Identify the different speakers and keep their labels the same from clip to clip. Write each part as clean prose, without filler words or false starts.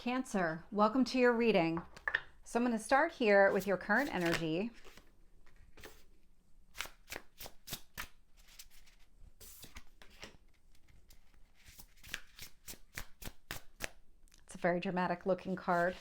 Speaker 1: Cancer, welcome to your reading. So I'm going to start here with your current energy. It's a very dramatic looking card.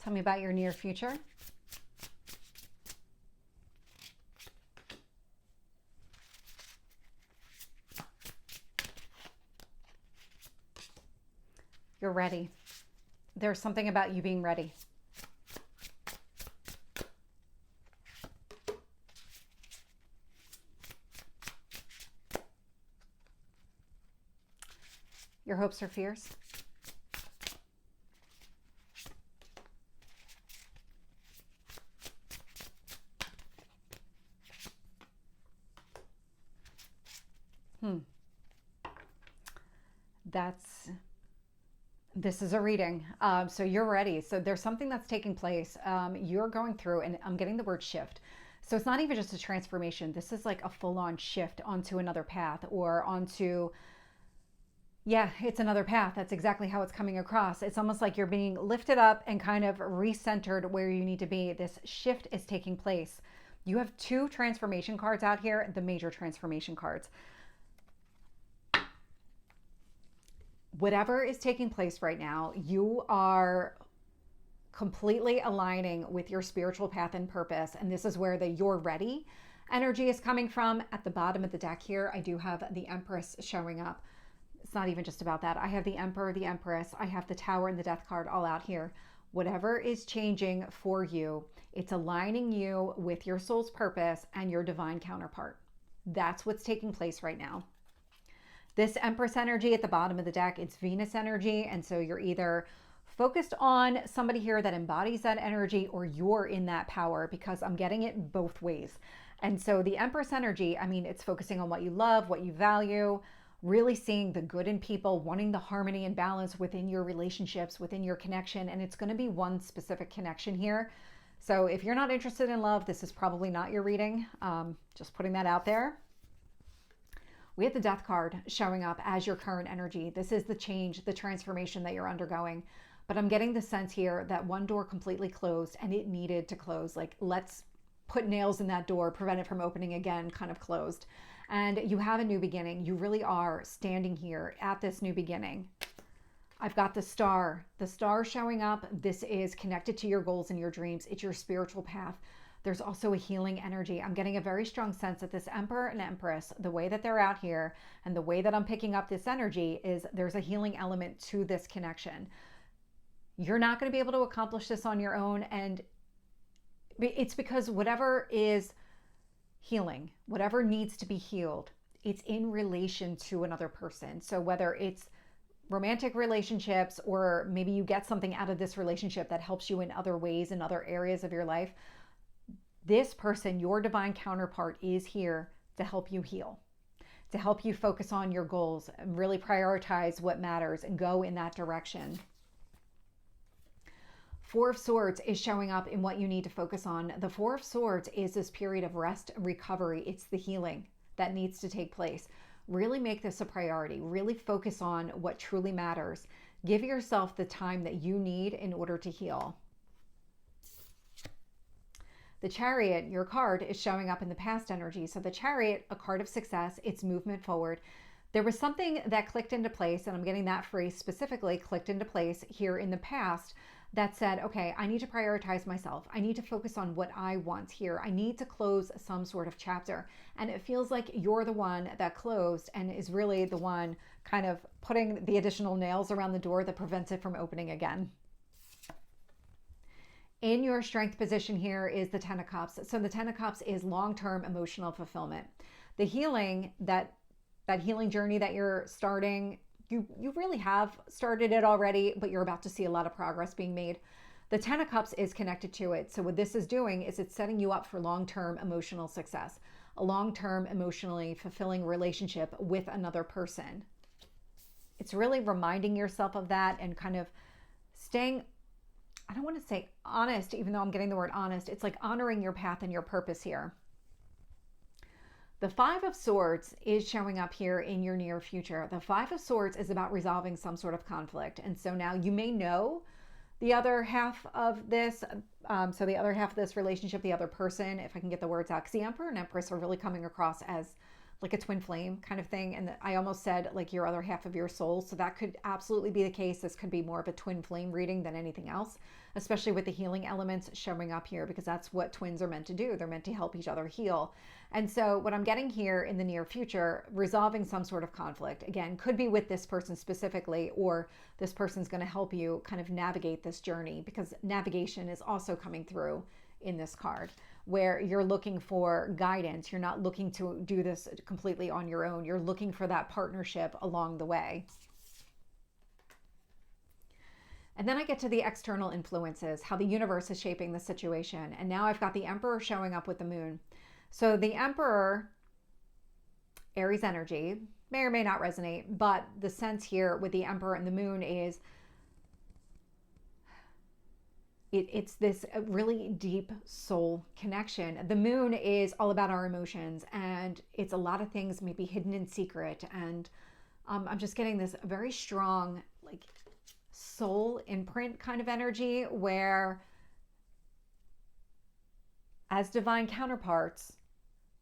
Speaker 1: Tell me about your near future. You're ready. There's something about you being ready. Your hopes or fears. This is a reading. So you're ready. So there's something that's taking place. You're going through, and I'm getting the word shift. So it's not even just a transformation. This is like a full-on shift onto another path or onto, yeah, it's another path. That's exactly how it's coming across. It's almost like you're being lifted up and kind of recentered where you need to be. This shift is taking place. You have two transformation cards out here, the major transformation cards. Whatever is taking place right now, you are completely aligning with your spiritual path and purpose. And this is where the "you're ready" energy is coming from. At the bottom of the deck here, I do have the Empress showing up. It's not even just about that. I have the Emperor, the Empress, I have the Tower and the Death card all out here. Whatever is changing for you, it's aligning you with your soul's purpose and your divine counterpart. That's what's taking place right now. This Empress energy at the bottom of the deck, it's Venus energy. And so you're either focused on somebody here that embodies that energy or you're in that power, because I'm getting it both ways. And so the Empress energy, I mean, it's focusing on what you love, what you value, really seeing the good in people, wanting the harmony and balance within your relationships, within your connection. And it's going to be one specific connection here. So if you're not interested in love, this is probably not your reading. Just putting that out there. We have the Death card showing up as your current energy. This is the change, the transformation that you're undergoing. But I'm getting the sense here that one door completely closed and it needed to close. Like, let's put nails in that door, prevent it from opening again, kind of closed. And you have a new beginning. You really are standing here at this new beginning. I've got the star showing up. This is connected to your goals and your dreams. It's your spiritual path. There's also a healing energy. I'm getting a very strong sense that this Emperor and Empress, the way that they're out here and the way that I'm picking up this energy is there's a healing element to this connection. You're not going to be able to accomplish this on your own. And it's because whatever is healing, whatever needs to be healed, it's in relation to another person. So whether it's romantic relationships or maybe you get something out of this relationship that helps you in other ways, in other areas of your life, this person, your divine counterpart, is here to help you heal, to help you focus on your goals and really prioritize what matters and go in that direction. Four of Swords is showing up in what you need to focus on. The Four of Swords is this period of rest and recovery. It's the healing that needs to take place. Really make this a priority. Really focus on what truly matters. Give yourself the time that you need in order to heal. The Chariot, your card, is showing up in the past energy. So the Chariot, a card of success, it's movement forward. There was something that clicked into place, and I'm getting that phrase specifically, clicked into place here in the past, that said, okay, I need to prioritize myself. I need to focus on what I want here. I need to close some sort of chapter. And it feels like you're the one that closed and is really the one kind of putting the additional nails around the door that prevents it from opening again. In your strength position here is the Ten of Cups. So the Ten of Cups is long-term emotional fulfillment. The healing, that healing journey that you're starting, you really have started it already, but you're about to see a lot of progress being made. The Ten of Cups is connected to it. So what this is doing is it's setting you up for long-term emotional success, a long-term emotionally fulfilling relationship with another person. It's really reminding yourself of that and kind of staying, I don't want to say honest, even though I'm getting the word honest. It's like honoring your path and your purpose here. The Five of Swords is showing up here in your near future. The Five of Swords is about resolving some sort of conflict. And so now you may know the other half of this. So the other half of this relationship, the other person, if I can get the words out, because the Emperor and Empress are really coming across as like a twin flame kind of thing. And I almost said like your other half of your soul. So that could absolutely be the case. This could be more of a twin flame reading than anything else, especially with the healing elements showing up here, because that's what twins are meant to do. They're meant to help each other heal. And so what I'm getting here in the near future, resolving some sort of conflict, again, could be with this person specifically, or this person's going to help you kind of navigate this journey, because navigation is also coming through in this card, where you're looking for guidance. You're not looking to do this completely on your own. You're looking for that partnership along the way. And then I get to the external influences, how the universe is shaping the situation. And now I've got the Emperor showing up with the Moon. So the Emperor, Aries energy, may or may not resonate, but the sense here with the Emperor and the Moon is it's this really deep soul connection. The Moon is all about our emotions, and it's a lot of things maybe hidden in secret. And I'm just getting this very strong, like, soul imprint kind of energy, where as divine counterparts,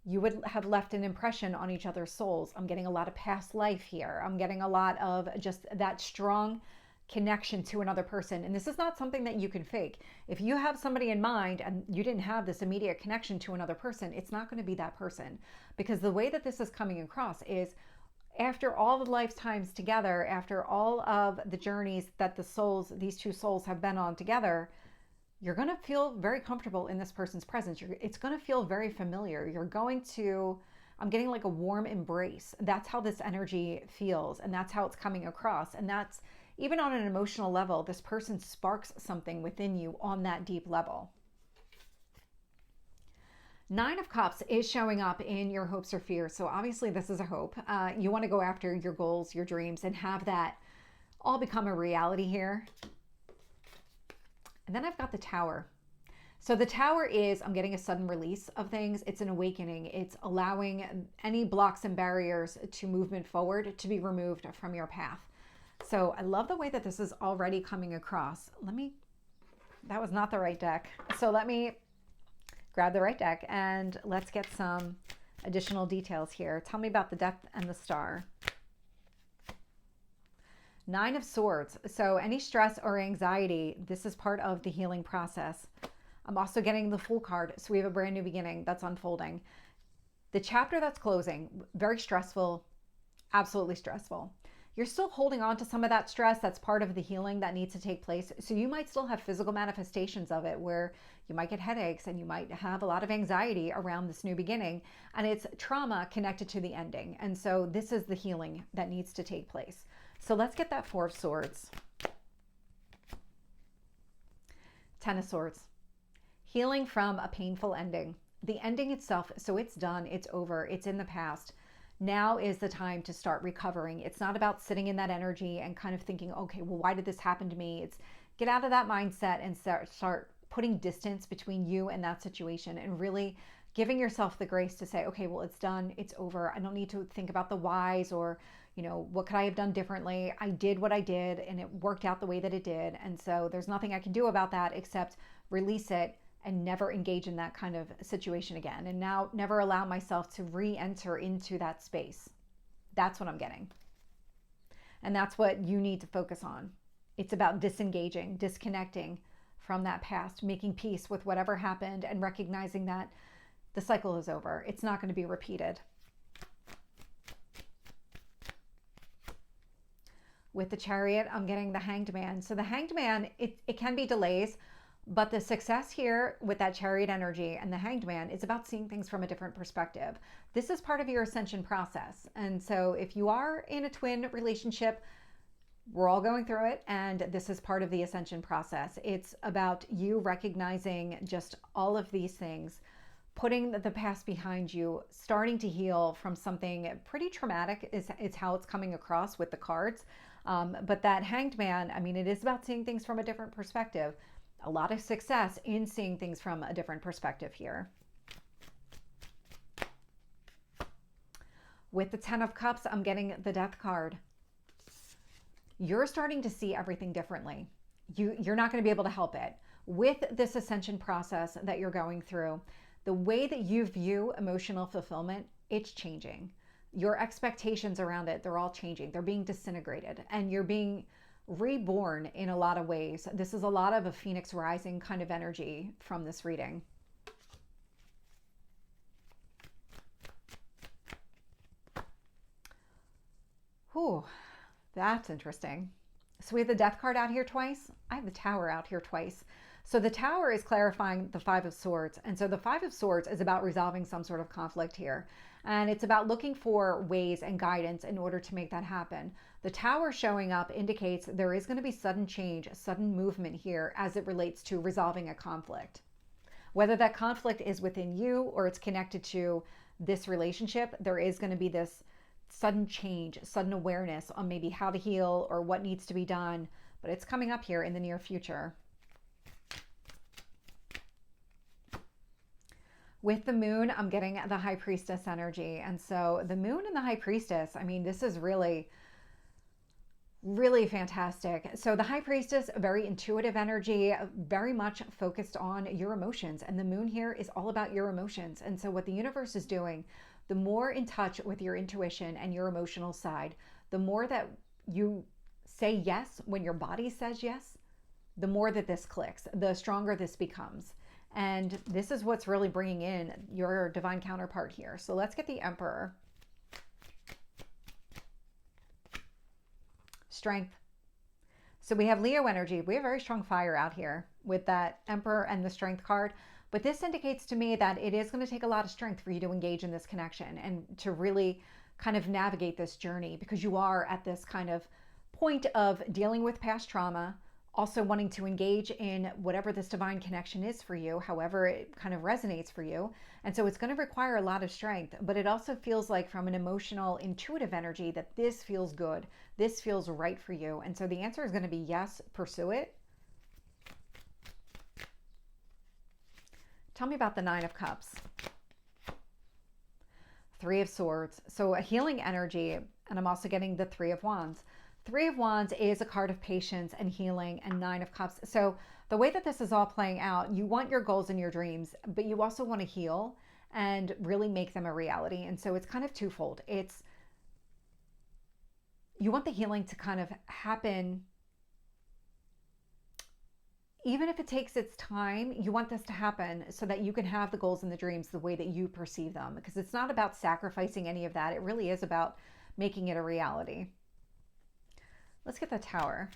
Speaker 1: you would have left an impression on each other's souls. I'm getting a lot of past life here. I'm getting a lot of just that strong connection to another person. And this is not something that you can fake. If you have somebody in mind and you didn't have this immediate connection to another person, it's not going to be that person. Because the way that this is coming across is, after all the lifetimes together, after all of the journeys that these two souls have been on together, you're going to feel very comfortable in this person's presence. It's going to feel very familiar. I'm getting like a warm embrace. That's how this energy feels. And that's how it's coming across. And that's, even on an emotional level, this person sparks something within you on that deep level. Nine of Cups is showing up in your hopes or fears. So obviously this is a hope. You want to go after your goals, your dreams, and have that all become a reality here. And then I've got the Tower. So the Tower is, I'm getting a sudden release of things. It's an awakening. It's allowing any blocks and barriers to movement forward to be removed from your path. So I love the way that this is already coming across. That was not the right deck. So let me grab the right deck and let's get some additional details here. Tell me about the Death and the Star. Nine of Swords. So any stress or anxiety, this is part of the healing process. I'm also getting the Fool card. So we have a brand new beginning that's unfolding. The chapter that's closing, very stressful, absolutely stressful. You're still holding on to some of that stress. That's part of the healing that needs to take place. So you might still have physical manifestations of it, where you might get headaches and you might have a lot of anxiety around this new beginning, and it's trauma connected to the ending. And so this is the healing that needs to take place. So let's get that Four of Swords. Ten of Swords. Healing from a painful ending. The ending itself, so it's done, it's over, it's in the past. Now is the time to start recovering. It's not about sitting in that energy and kind of thinking, okay, well, why did this happen to me? It's get out of that mindset and start putting distance between you and that situation, and really giving yourself the grace to say, okay, well, it's done, it's over. I don't need to think about the whys or, what could I have done differently? I did what I did and it worked out the way that it did. And so there's nothing I can do about that except release it and never engage in that kind of situation again. And now never allow myself to re-enter into that space. That's what I'm getting. And that's what you need to focus on. It's about disengaging, disconnecting from that past, making peace with whatever happened, and recognizing that the cycle is over. It's not going to be repeated. With the Chariot, I'm getting the Hanged Man. So the Hanged Man, it can be delays, but the success here with that Chariot energy and the Hanged Man is about seeing things from a different perspective. This is part of your ascension process. And so if you are in a twin relationship, We're all going through it, and this is part of the ascension process. It's about you recognizing just all of these things, putting the past behind you, starting to heal from something pretty traumatic is how it's coming across with the cards. But that Hanged Man, I mean, it is about seeing things from a different perspective. A lot of success in seeing things from a different perspective here. With the Ten of Cups, I'm getting the Death card. You're starting to see everything differently. You're not going to be able to help it. With this ascension process that you're going through, the way that you view emotional fulfillment, it's changing. Your expectations around it, they're all changing. They're being disintegrated, and you're being reborn in a lot of ways. This is a lot of a phoenix rising kind of energy from this reading. Whew. That's interesting. So we have the Death card out here twice. I have the Tower out here twice. So the Tower is clarifying the Five of Swords. And so the Five of Swords is about resolving some sort of conflict here. And it's about looking for ways and guidance in order to make that happen. The Tower showing up indicates there is going to be sudden change, sudden movement here as it relates to resolving a conflict. Whether that conflict is within you or it's connected to this relationship, there is going to be this sudden change, sudden awareness on maybe how to heal or what needs to be done, but it's coming up here in the near future. With the Moon, I'm getting the High Priestess energy. And so the Moon and the High Priestess, I mean, this is really, really fantastic. So the High Priestess, a very intuitive energy, very much focused on your emotions. And the Moon here is all about your emotions. And so what the universe is doing, the more in touch with your intuition and your emotional side, the more that you say yes when your body says yes, the more that this clicks, the stronger this becomes. And this is what's really bringing in your divine counterpart here. So let's get the Emperor. Strength. So we have Leo energy. We have very strong fire out here with that Emperor and the Strength card. But this indicates to me that it is going to take a lot of strength for you to engage in this connection and to really kind of navigate this journey, because you are at this kind of point of dealing with past trauma, also wanting to engage in whatever this divine connection is for you, however it kind of resonates for you. And so it's going to require a lot of strength, but it also feels like from an emotional, intuitive energy that this feels good. This feels right for you. And so the answer is going to be yes, pursue it. Tell me about the Nine of Cups. Three of Swords. So a healing energy, and I'm also getting the Three of Wands. Three of Wands is a card of patience and healing, and Nine of Cups. So the way that this is all playing out, you want your goals and your dreams, but you also want to heal and really make them a reality. And so it's kind of twofold. It's, you want the healing to kind of happen. Even if it takes its time, you want this to happen so that you can have the goals and the dreams the way that you perceive them, because it's not about sacrificing any of that. It really is about making it a reality. Let's get the Tower.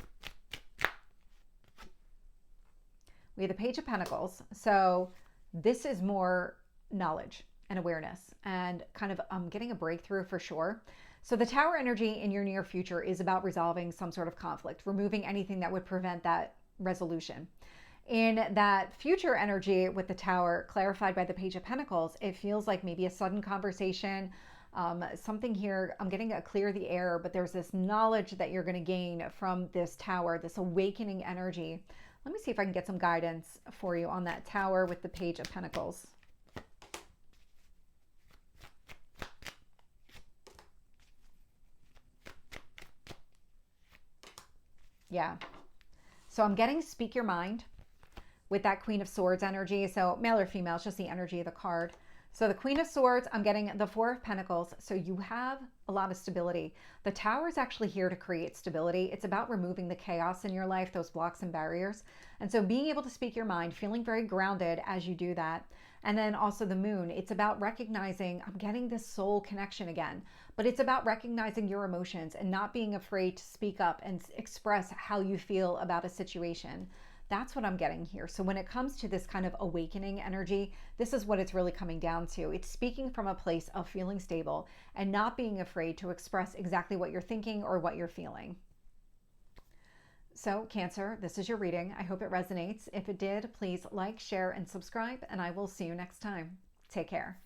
Speaker 1: We have the Page of Pentacles. So this is more knowledge and awareness and kind of getting a breakthrough for sure. So the Tower energy in your near future is about resolving some sort of conflict, removing anything that would prevent that resolution. In that future energy with the Tower clarified by the Page of Pentacles, it feels like maybe a sudden conversation, something here. I'm getting a clear the air, but there's this knowledge that you're going to gain from this Tower, this awakening energy. Let me see if I can get some guidance for you on that Tower with the Page of Pentacles. Yeah. So I'm getting speak your mind with that Queen of Swords energy. So male or female, it's just the energy of the card. So the Queen of Swords, I'm getting the Four of Pentacles. So you have a lot of stability. The Tower is actually here to create stability. It's about removing the chaos in your life, those blocks and barriers. And so being able to speak your mind, feeling very grounded as you do that. And then also the Moon, it's about recognizing, I'm getting this soul connection again, but it's about recognizing your emotions and not being afraid to speak up and express how you feel about a situation. That's what I'm getting here. So when it comes to this kind of awakening energy, this is what it's really coming down to. It's speaking from a place of feeling stable and not being afraid to express exactly what you're thinking or what you're feeling. So Cancer, this is your reading. I hope it resonates. If it did, please like, share, and subscribe, and I will see you next time. Take care.